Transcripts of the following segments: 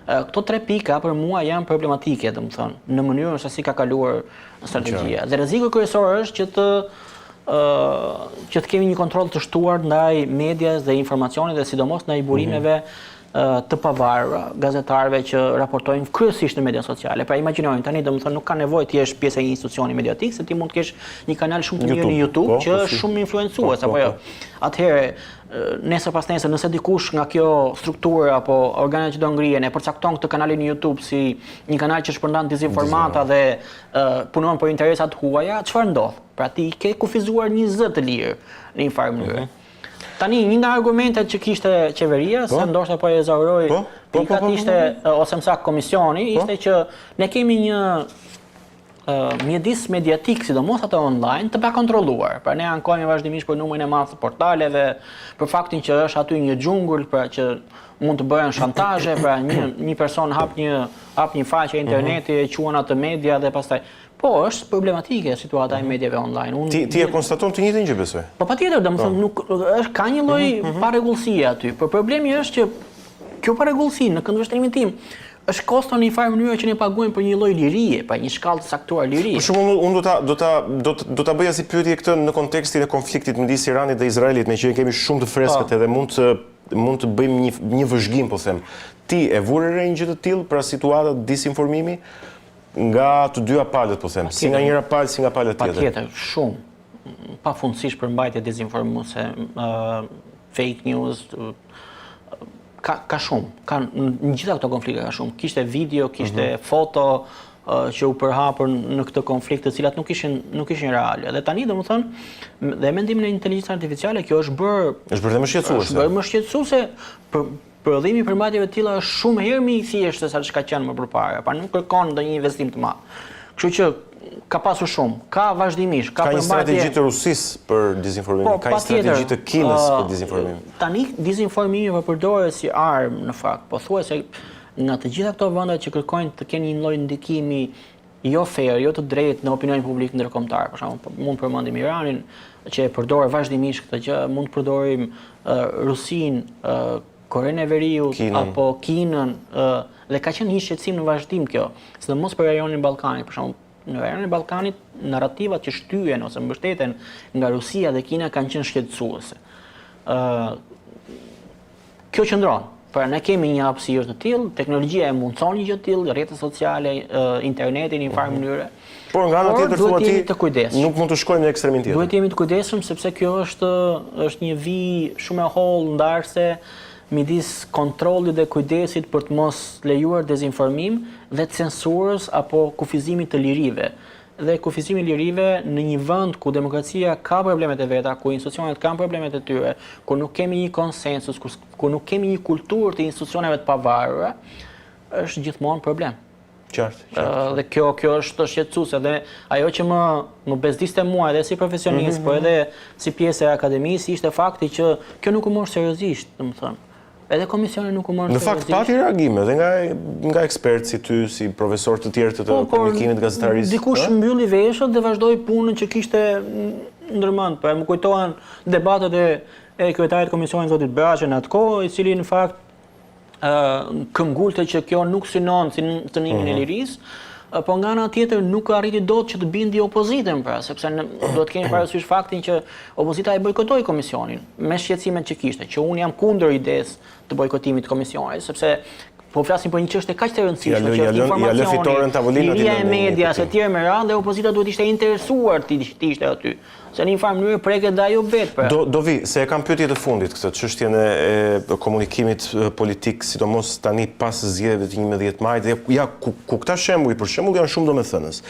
Këto 3 pika për mua janë problematike, domethënë, në mënyrën se si ka kaluar strategjia. Dhe rreziku kryesor është që të kemi një kontroll të shtuar ndaj medias dhe informacionit dhe sidomos ndaj burimeve të pavarura, gazetarëve që raportojnë kryesisht në media sociale. Pra imagjinojmë tani, domethënë nuk ka nevojë të jesh pjesë e një institucioni mediatik, se ti mund të kesh një kanal shumë të mirë në YouTube që është shumë influencues apo jo. Atëherë, nesër pas nesër, nëse dikush nga kjo strukturë apo organet që do ngrihen e përcakton këtë kanalin në YouTube si një kanal që shpërndan dezinformata dhe punon për interesat huaja, çfarë ndodh? Pra ti ke kufizuar një zë të lirë në një farë mënyrë. Tani, një nga argumentet që kishte qeveria, se ndoshta po e zauroj pikat ishte, ose më saktë komisioni, ishte që ne kemi një mjedis mediatik, sidomos ato online, të pakontrolluar. Pra ne ankojmë vazhdimisht për numrin e madh të portaleve, për faktin që është aty një xhungull, pra që mund të bëhen shantazhe, pra një person hap një faqe interneti, e quan atë media dhe pastaj. Po, është problematike situata e mediave online. Ti e konstaton të njëjtën gjë besoj? Po patjetër, domethënë ka një lloj parregullësie aty. Por problemi është që kjo parregullësi në këndvështrimin tim është kosto në një farë mënyrë që ne paguajmë për një lloj lirie, pa një shkallë të saktuar lirie. Për shembull, unë do ta bëja si pyetje këtë në kontekstin e konfliktit midis Iranit dhe Izraelit, me që kemi shumë të freskët edhe mund të bëjmë një vëzhgim, po them. Ti e vure re një gjë të tillë pra situata disinformimi nga të dyja palët, po them, si nga njëra palë, si nga palët tjetër. Patjetër, shumë. Pafundësisht përmbajtje dezinformuese, fake news, ka shumë. Në gjitha këto konflikte ka shumë. Kishte video, kishte foto që u përhapur në këtë konflikt, të cilat nuk ishin reale. Dhe tani, domethënë, dhe mendimin e inteligjencës artificiale, kjo është bërë më shqetësuese. Është bërë më shqetësuese. Prodhimi i përmbajtjeve të tilla është shumë herë më i thjeshtë se sa çka qenë më përpara, pa nuk kërkon ndonjë investim të madh. Kështu që ka pasur shumë, ka vazhdimisht, ka një strategji të Rusisë për dezinformimin, ka një strategji të Kinës për dezinformimin. Tani dezinformimi përdoret si armë në fakt, pothuajse nga të gjitha këto vende që kërkojnë të kenë një lloj ndikimi jo fair, jo të drejtë në opinionin publik ndërkombëtar. Për shembull, mund të përmendim Iranin që e përdor vazhdimisht këtë gjë, mund të përdorim Rusinë, Korenë e Veriut apo Kinën, dhe ka qenë një shqetësim në vazhdim kjo, sidomos për rajonin e Ballkanit. Për shembull, në rajonin e Ballkanit, narrativat që shtyhen ose mbështeten nga Rusia dhe Kina kanë qenë shqetësuese. Kjo qëndron. Pra ne kemi një hapësirë të tillë, teknologjia e mundson një gjë të tillë, rrjetet sociale, interneti në një farë mënyre. Por nga ana tjetër thua ti, nuk mund të shkojmë në ekstremin tjetër. Duhet jemi të kujdesshëm sepse kjo është një vijë shumë e hollë ndarse midis kontrollit dhe kujdesit për të mos lejuar dezinformim dhe censurës apo kufizimit të lirive. Dhe kufizimi i lirive në një vend ku demokracia ka problemet e veta, ku institucionet kanë problemet e tyre, ku nuk kemi një konsensus, ku nuk kemi një kulturë të institucioneve të pavarura, është gjithmonë problem. Qartë. Dhe kjo është shqetësuese dhe ajo që më bezdiste mua edhe si profesionist, po edhe si pjesë e akademisë ishte fakti që kjo nuk u mor seriozisht, domethënë. Edhe komisioni nuk u morën seriozisht. Në fakt pati reagime dhe nga ekspertë si ty, si profesor të tjerë të komunikimit gazetarisë. Dikush mbylli veshët dhe vazhdoi punën që kishte ndërmend. Pra më kujtohen debatet e kryetarit të komisionit zotit Braçe në atë kohë, i cili në fakt këmbgulte që kjo nuk synon si cënimin e lirisë, po nga ana tjetër nuk arriti dot që të bindi opozitën, pra, sepse do të kemi parasysh faktin që opozita e bojkotoi komisionin me shqetësimet që kishte, që unë jam kundër idesë të bojkotimit të komisionit, sepse po flasim për një çështje kaq të rëndësishme që është informacioni, liria e medias e tjerë me radhë, dhe opozita duhet ishte interesuar të ishte aty. Se në një farë mënyrë preket dhe ajo vetë. Do vi, se e kam pyetje të fundit këtë çështjen e komunikimit politik, sidomos tani pas zgjedhjeve të 11 majit, dhe ja ku këta shembuj për shembull janë shumë domethënës.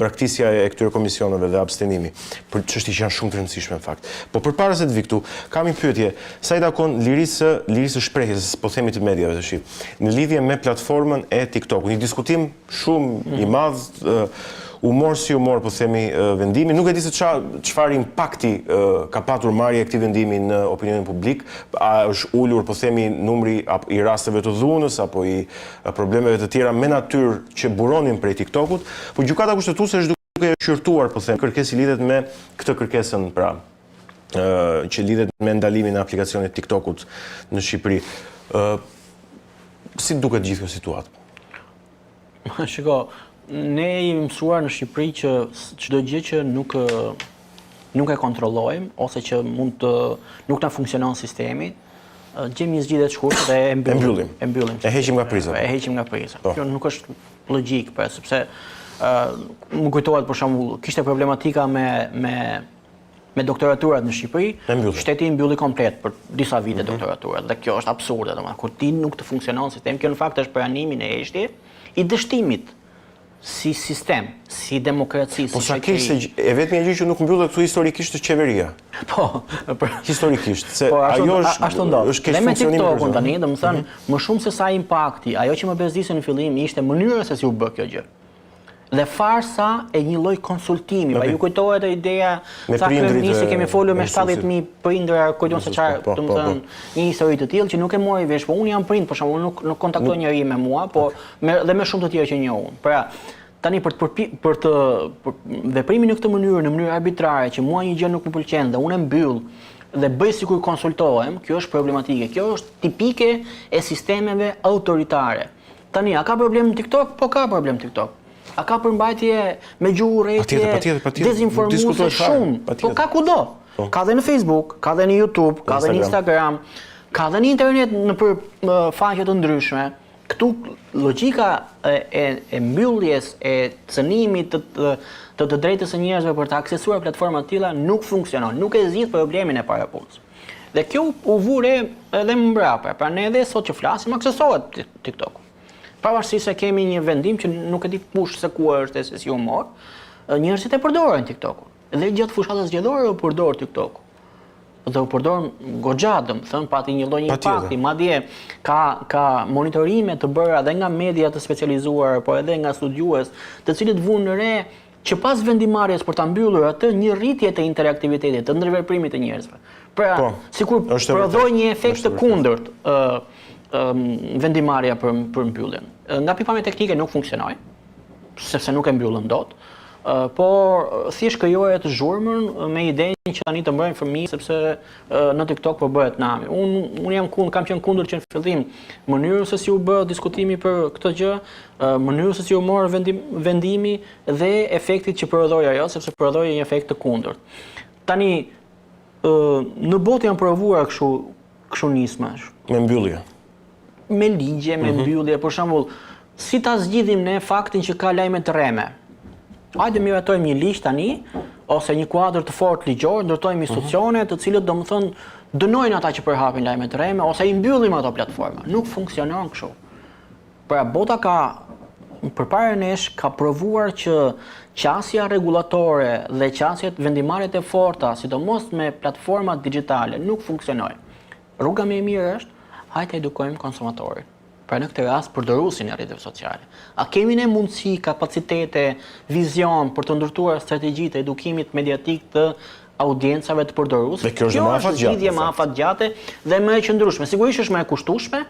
Braktisja e këtyre komisioneve dhe abstenimi, për çështje që janë shumë të rëndësishme në fakt. Po përpara se të vi këtu, kam një pyetje, sa i takon lirisë së shprehjes, po themi të mediave tash, në lidhje me platformën e TikTok-ut. Një diskutim shumë i madh, humor si humor, po themi, vendimi. Nuk e di se çfarë impakti ka patur marrja e këtij vendimi në opinionin publik. A është ulur, po themi, numri i rasteve të dhunës apo i problemeve të tjera me natyrë që buronin prej TikTokut, por gjykata kushtetuese është duke shqyrtuar, po them, kërkesë lidhet me këtë kërkesën, pra, që lidhet me ndalimin e aplikacionit TikTokut në Shqipëri. si duket gjithë kjo situatë? Shiko, ne jemi mësuar në Shqipëri që çdo gjë që nuk e kontrollojmë ose që nuk na funksionon sistemi, gjejmë një zgjidhje të shkurtër dhe e mbyllim. E heqim nga priza. E heqim nga priza. Kjo nuk është logjik, sepse më kujtohet për shembull, kishte problematika me doktoraturat në Shqipëri, shteti mbylli komplet për disa vite doktoraturat dhe kjo është absurde, domethënë kur ti nuk të funksionon sistemi, kjo në fakt është pranimi në heshtje i dështimit si sistem, si demokraci, si shoqëri. E vetmja gjë që nuk mbyllet këtu historikisht është qeveria. Po, historikisht, se ajo është keq funksionim. Me TikTokun tani, domethënë, më shumë se sa impakti, ajo që më bezdisë në fillim ishte mënyra se si u bë kjo gjë. Dhe farsa e një lloj konsultimi, ju kujtohet ideja sa kryeminist kemi folur me 70.000 prindër, kujton se çfarë, domethënë, një histori të tillë që nuk e mori vesh, po unë jam prind, për shembull, nuk kontaktoi njëri me mua, po dhe me shumë të tjerë që njoh unë. Pra, tani për të veprimin në këtë mënyrë arbitrare që mua një gjë nuk më pëlqen dhe unë e mbyll dhe bëj sikur konsultohem, kjo është problematike. Kjo është tipike e sistemeve autoritare. Tani, a ka problem TikTok? Po ka problem TikTok. A ka përmbajtje me gjuhë urrëtie, dezinformuese shumë, po ka kudo. Ka dhe në Facebook, ka dhe në YouTube, ka dhe në Instagram, ka dhe në internet në për faqe të ndryshme. Këtu logjika e mbylljes e cënimit të drejtës së njerëzve për të aksesuar platforma të tilla nuk funksionon, nuk e zgjidh problemin e parapunës. Dhe kjo u vure edhe më mbrapa, pra ne edhe sot që flasim aksesohet TikTok. Pavarësisht se kemi një vendim që nuk e di kush se ku është e se si u mor, njerëzit e përdorin TikTokun. Dhe gjatë fushatës zgjedhore u përdor TikToku. Dhe u përdor goxha, domethënë pati një lloj impakti, madje ka monitorime të bëra edhe nga media të specializuar, por edhe nga studiues, të cilët vunë re që pas vendimarrjes për ta mbyllur atë një rritje të interaktivitetit, të ndërveprimit të njerëzve. Pra, sikur prodhoi një efekt të kundërt vendimarrja për mbylljen. Nga pikpamja teknike nuk funksionoi, sepse nuk e mbyllën dot, por thjesht krijohet të zhurmën me idenë që tani të mbërojnë fëmijë sepse në TikTok po bëhet nami. Unë kam qenë kundër që në fillim mënyrën se si u bë diskutimi për këtë gjë, mënyrën se si u mor vendimi dhe efektit që prodhoi ajo, sepse prodhoi një efekt të kundërt. Tani në botë janë provuar kështu nismash. Me mbyllje. Me ligje, me mbyllje, për shembull, si ta zgjidhim ne faktin që ka lajme të rreme. Hajde miratojmë një ligj tani ose një kuadër të fortë ligjor, ndërtojmë institucione të cilët domethënë dënojnë ata që përhapin lajme të rreme ose i mbyllim ato platforma. Nuk funksionon kështu. Pra bota përpara nesh ka provuar që qasja rregullatore dhe qasjet vendimarrjet e forta, sidomos me platformat digjitale, nuk funksionojnë. Rruga më e mirë është hajde edukojmë konsumatorin. Pra në këtë rast përdoruesin e rrjeteve sociale. A kemi ne mundësi, kapacitete, vizion për të ndërtuar strategjitë e edukimit mediatik të audiencave të përdoruesve? Kjo është zgjidhje më afatgjate dhe më e qëndrueshme. Sigurisht është më e kushtueshme,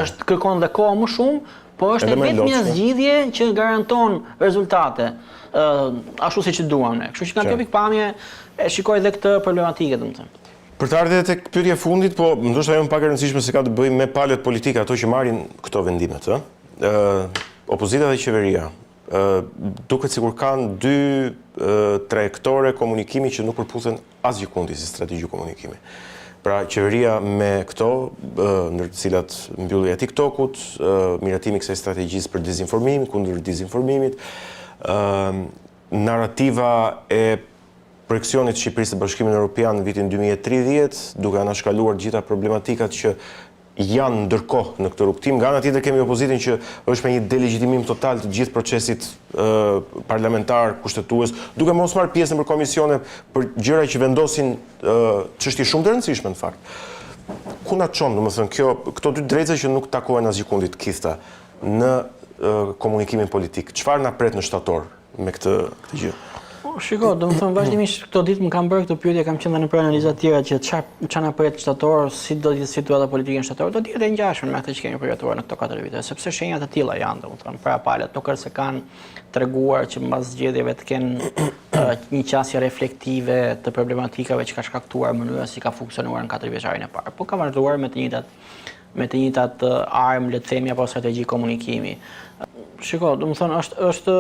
është kërkon dhe kohë më shumë, por është vetëm një zgjidhje që garanton rezultate ashtu siç duam ne. Kështu që nga kjo pikpamje e shikoj edhe këtë problematikë, domethënë. Për të ardhur tek pyetja e fundit, po ndoshta ajo më pak e rëndësishme se ka të bëjë me palët politike, ato që marrin këto vendimet, opozita dhe qeveria. Duket sikur kanë dy trajektore komunikimi që nuk përputhen asgjë kundi si strategji komunikimi. Pra qeveria me këto, ndër të cilat mbyllja e TikTokut, miratimi i kësaj strategjisë për dezinformim, kundër dezinformimit, narrativa e projeksionit Shqipërisë së Bashkimit Evropian në vitin 2030, duke anashkaluar gjitha problematikat që janë ndërkohë në këtë rrugtim. Nga ana tjetër kemi opozitin që është me një delegjitimim total të gjithë procesit parlamentar, kushtetues, duke mos marrë pjesë në komisione për gjëra që vendosin çështje shumë të rëndësishme në fakt. Ku na çon, domethënë, këto dy drejtë që nuk takohen asgjë kundit kista në komunikimin politik. Çfarë na pret në shtator me këtë gjë? Shiko, domethënë vazhdimisht këto ditë më kanë bërë këtë pyetje, kam qenë në për analiza të tjera që çfarë na pret shtator, si do të jetë situata politike në shtator, do të jetë e ngjashme me atë që kemi përjetuar në këto 4 vite, sepse shenjat e tilla janë, domethënë, para palët nuk është se kanë treguar që mbas zgjedhjeve të kenë një qasje reflektive të problematikave që ka shkaktuar mënyra si ka funksionuar në 4 vjeçarin e parë, po ka vazhduar me të njëjtat me të njëjtat armë, le të themi, apo strategji komunikimi. Shiko, do të thonë është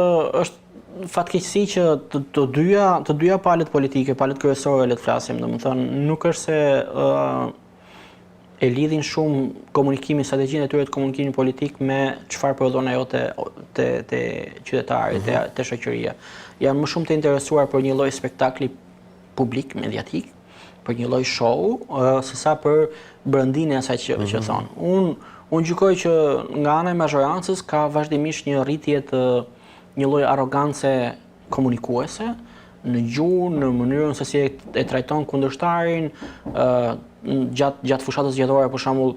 fatkeqësi që të dyja palët politike, palët kryesore le të flasim, do të thonë nuk është se e lidhin shumë komunikimin, strategjinë e tyre të komunikimit politik me çfarë prodhon ajo te qytetarit, te shoqëria. Janë më shumë të interesuar për një lloj spektakli publik, mediatik, për një lloj show, sesa për brëndinë e asaj që thonë. Unë gjykoj që nga ana e mazhorancës ka vazhdimisht një rritje të një lloj arrogance komunikuese në gjuhë, në mënyrën se si e trajton kundërshtarin, gjatë fushatës zgjedhore, për shembull,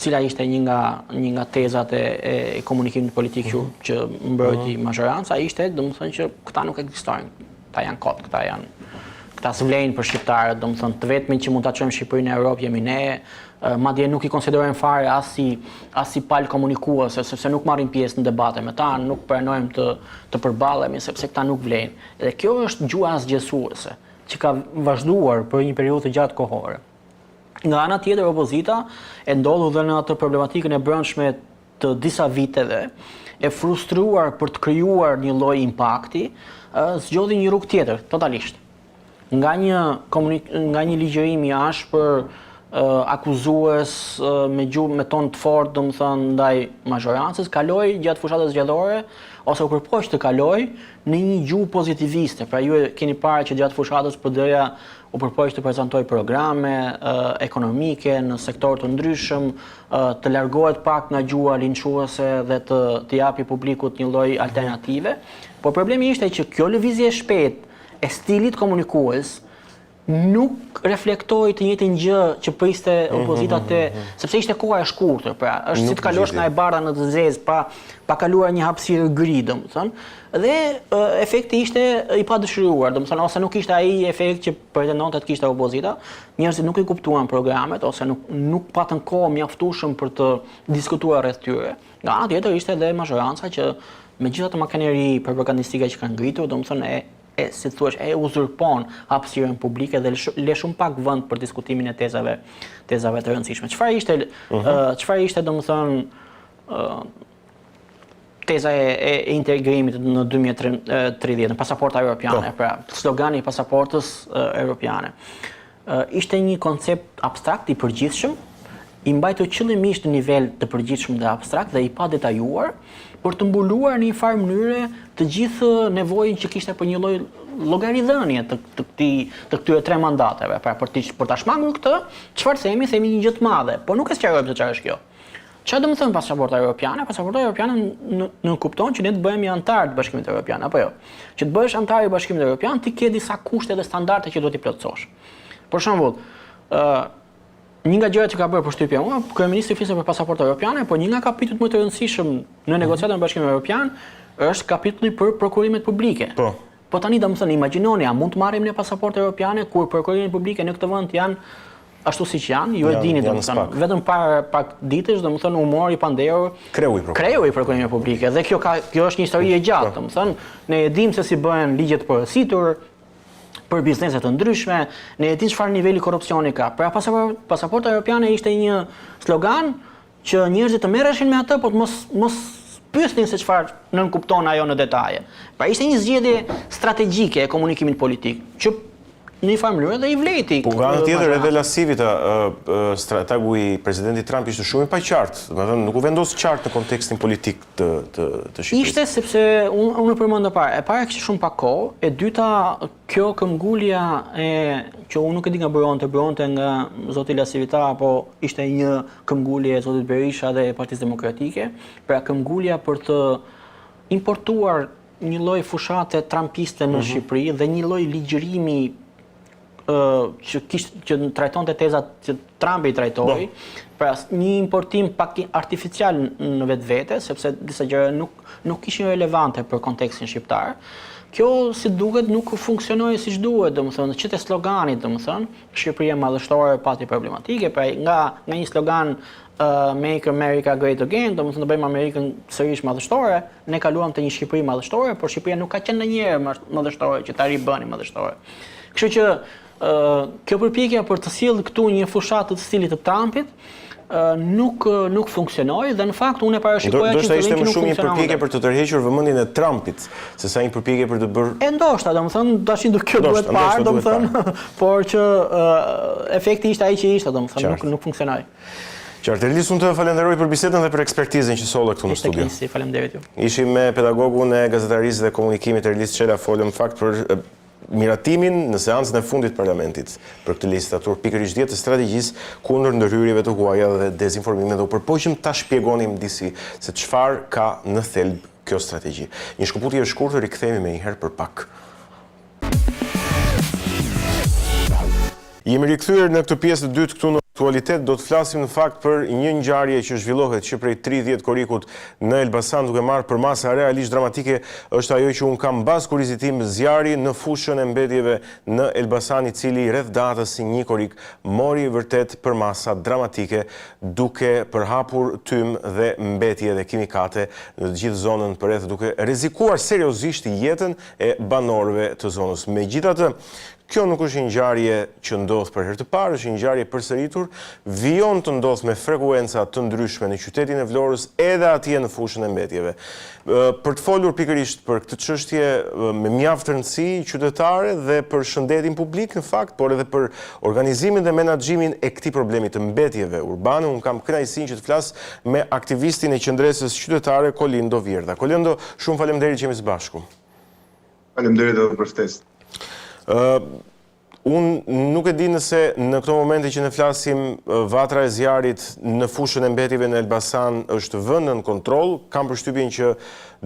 cila ishte një nga tezat e komunikimit politik që mbrojti mazhoranca, ishte, domethënë që këta nuk ekzistojnë, këta janë kot, këta s'vlejnë për shqiptarët, domethënë të vetmin që mund ta çojmë Shqipërinë në Europë jemi ne, madje nuk i konsiderojmë fare as si palë komunikuese, sepse nuk marrin pjesë në debate me ta, nuk pranojmë të përballemi sepse këta nuk vlejnë. Dhe kjo është gjuha zgjesuese, që ka vazhduar për një periudhë të gjatë kohore. Nga ana tjetër, opozita e ndodhur dhe në atë problematikën e brendshme të disa viteve, e frustruar për të krijuar një lloj impakti, zgjodhi një rrugë tjetër, totalisht. Nga një ligjërim i ashpër, akuzues me tonë të fortë, domethënë ndaj mazhorancës, kaloi gjatë fushatës zgjedhore ose u përpoq të kaloj në një gjuhë pozitiviste. Pra ju e keni parë që gjatë fushatës PD-ja u përpoq të prezantoj programe ekonomike në sektor të ndryshëm, të largohet pak nga gjuha linçuese dhe të japi publikut një lloj alternative. Por problemi ishte që kjo lëvizje e shpejtë e stilit komunikues nuk reflektoi të njëjtën gjë që priste opozita sepse ishte koha e shkurtër, pra është si të kalosh nga e bardha në të zezë pa kaluar një hapësirë gri, domethënë, dhe efekti ishte i padëshiruar, domethënë ose nuk ishte ai efekt që pretendonte të kishte opozita, njerëzit nuk i kuptuan programet ose nuk patën kohë mjaftueshëm për të diskutuar rreth tyre. Nga ana tjetër ishte edhe mazhoranca që me gjithë ato makineri propagandistike që kanë ngritur, domethënë si thua, e uzurpon hapësirën publike dhe le shumë pak vend për diskutimin e tezave të rëndësishme. Çfarë ishte domethënë teza e integrimit në 2030, në pasaporta europiane, pra slogani i pasaportës europiane. Ishte një koncept abstrakt i përgjithshëm, i mbajtur qëllimisht në nivel të përgjithshëm dhe abstrakt dhe i pa detajuar, për të mbuluar në një farë mënyre të gjithë nevojën që kishte për një lloj llogaridhënie të këtyre 3 mandateve. Pra për ta shmangur këtë, çfarë themi një gjë të madhe, por nuk e sqarojmë se çfarë është kjo. Çfarë do të thonë pasaporta europiane? Pasaporta europiane nuk kupton që ne të bëhemi antar të Bashkimit Evropian, apo jo. Që të bëhesh antar i Bashkimit Evropian, ti ke disa kushte dhe standarde që duhet i plotësosh. Për shembull, një nga gjërat që ka bërë përshtypja mua, kryeministri flisë për pasaportë europiane, por një nga kapitujt më të rëndësishëm në negociatën e Bashkimit Evropian është kapitulli për prokurimet publike. Po tani domethënë imagjinoni, a mund të marrim ne pasaportë europiane kur prokurimet publike në këtë vend janë ashtu siç janë, ju e dini domethënë, vetëm para pak ditësh domethënë u mori pandehur kreu i prokurimet publike dhe kjo është një histori e gjatë, domethënë ne e dimë se si bëhen ligjet të porositur për biznese të ndryshme, ne e dimë çfarë niveli korrupsioni ka. Pra pasaporta europiane ishte një slogan që njerëzit të merreshin me atë, por mos pyesnin se çfarë nënkupton ajo në detaje. Pra ishte një zgjedhje strategjike e komunikimit politik, që në një farë mënyrë dhe i vleti. Po nga ana tjetër edhe lasivita strategju i presidentit Trump ishte shumë i paqartë, domethënë nuk u vendos qartë në kontekstin politik të Shqipërisë. Ishte sepse unë përmend e para kishte shumë pak kohë, e dyta kjo këmbgulja që unë nuk e di nga bëronte nga zoti Lasivita, apo ishte një këmbgulje e zotit Berisha dhe e Partisë Demokratike, pra këmbgulja për të importuar një lloj fushate trumpiste në Shqipëri dhe një lloj ligjërimi që trajtonte tezat që Trumpi i trajtoi, pra një importim pak artificial në vetvete, sepse disa gjëra nuk kishin relevante për kontekstin shqiptar. Kjo si duket nuk funksionoi siç duhet, domethënë që te slogani, domethënë Shqipëria madhështore pati problematike, pra nga një slogan Make America Great Again, domethënë do bëjmë Amerikën sërish madhështore, ne kaluam te një Shqipëri madhështore, por Shqipëria nuk ka qenë ndonjëherë madhështore që ta ribëni madhështore. Kështu që kjo përpjekje për të sjellë këtu një fushat të stilit të Trumpit nuk funksionoi dhe në fakt unë e parashikoja që ndoshta ishte më nuk shumë një funksionon. përpjekje për të tërhequr vëmendjen e Trumpit, sesa një përpjekje për të bërë. E ndoshta, domethënë, tash kjo duhet parë, domethënë, por që efekti ishte ai që ishte, domethënë, nuk funksionoi. Qartë, Erlis, unë të falenderoj për bisedën dhe për ekspertizën që solle këtu në studio. Ishte faleminderit ju. Ishim me pedagogun e gazetarisë dhe komunikimit Erlis Çela, folëm fakt për miratimin në seancën e fundit të parlamentit për këtë legislaturë, pikërisht 10 të strategjisë kundër ndërhyrjeve të huaja dhe dezinformimit, dhe u përpoqëm ta shpjegonim disi se çfarë ka në thelb kjo strategji. Një shkëputje e shkurtër, rikthehemi më një herë për pak. Jemi rikthyer në këtë pjesë të dytë këtu në aktualitet. Do të flasim në fakt për një ngjarje që zhvillohet që prej 30 korikut në Elbasan, duke marrë përmasa realisht dramatike, është ajo që unë kam mbas kurizit tim zjarri në fushën e mbetjeve në Elbasan, i cili rreth datës si një korik mori vërtet përmasa dramatike, duke përhapur tym dhe mbetje dhe kimikate në të gjithë zonën përreth, duke rrezikuar seriozisht jetën e banorëve të zonës. Megjithatë, kjo nuk është një ngjarje që ndodh për herë të parë, është një ngjarje përsëritur, vijon të ndodh me frekuenca të ndryshme në qytetin e Vlorës, edhe atje në fushën e mbetjeve. Për të folur pikërisht për këtë çështje me mjaft rëndësi qytetare dhe për shëndetin publik në fakt, por edhe për organizimin dhe menaxhimin e këtij problemi të mbetjeve urbane, unë kam kënaqësinë që të flas me aktivistin e qendresës qytetare Kolindo Vierda. Kolindo, shumë faleminderit që jemi së bashku. Faleminderit edhe për ftesën. Unë nuk e di nëse në këto momente që ne flasim, vatra e zjarit në fushën e mbetjeve në Elbasan është vënë në kontroll. Kam përshtypjen që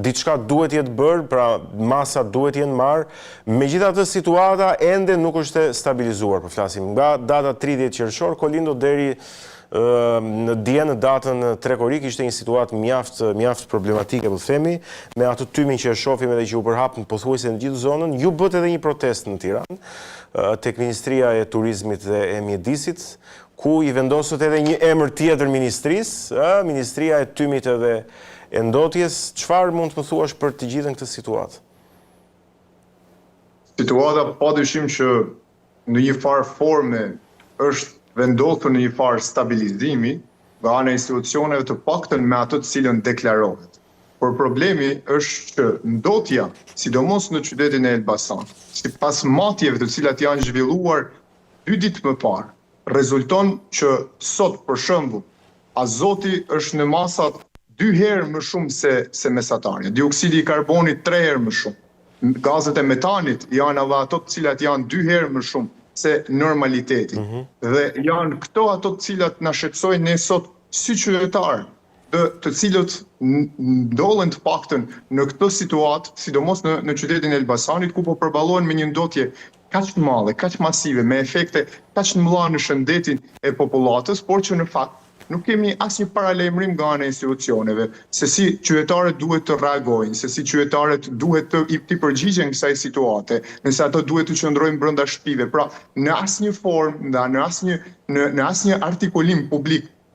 diçka duhet jetë bërë, pra masa duhet jenë marrë. Megjithatë, situata ende nuk është e stabilizuar, po flasim nga data 30 qershor, Kolindo, deri në dje në datën 3 korik ishte një situatë mjaft problematike, po themi, me atë tymin që e shohim edhe që u përhap në pothuajse në gjithë zonën. Ju bët edhe një protestë në Tiranë tek Ministria e Turizmit dhe e Mjedisit, ku i vendosët edhe një emër tjetër ministrisë, Ministria e Tymit edhe e Ndotjes. Çfarë mund të më thuash për të gjithën këtë situatë? Situata padyshim që në një farë forme është vendosur në një farë stabilizimi nga ana e institucioneve, të paktën me ato të cilën deklarohet. Por problemi është që ndotja, sidomos në qytetin e Elbasan, sipas matjeve të cilat janë zhvilluar 2 ditë më parë, rezulton që sot, për shembull, azoti është në masat 2 herë më shumë se mesatarja, dioksidi i karbonit 3 herë më shumë, gazet e metanit janë edhe ato të cilat janë 2 herë më shumë se normaliteti. Dhe janë këto ato të cilat na shqetësojnë ne sot si qytetarë, të cilët ndollen të paktën në këtë situatë, sidomos në qytetin e Elbasanit, ku po përballohen me një ndotje kaq të madhe, kaq masive, me efekte kaq të mëdha në shëndetin e popullatës, por që në fakt nuk kemi asnjë paralajmërim nga ana e institucioneve se si qytetarët duhet të reagojnë, se si qytetarët duhet të përgjigjen kësaj situate, nëse ato duhet të qëndrojnë brenda shtëpive. Pra, në asnjë formë, në asnjë artikulim publik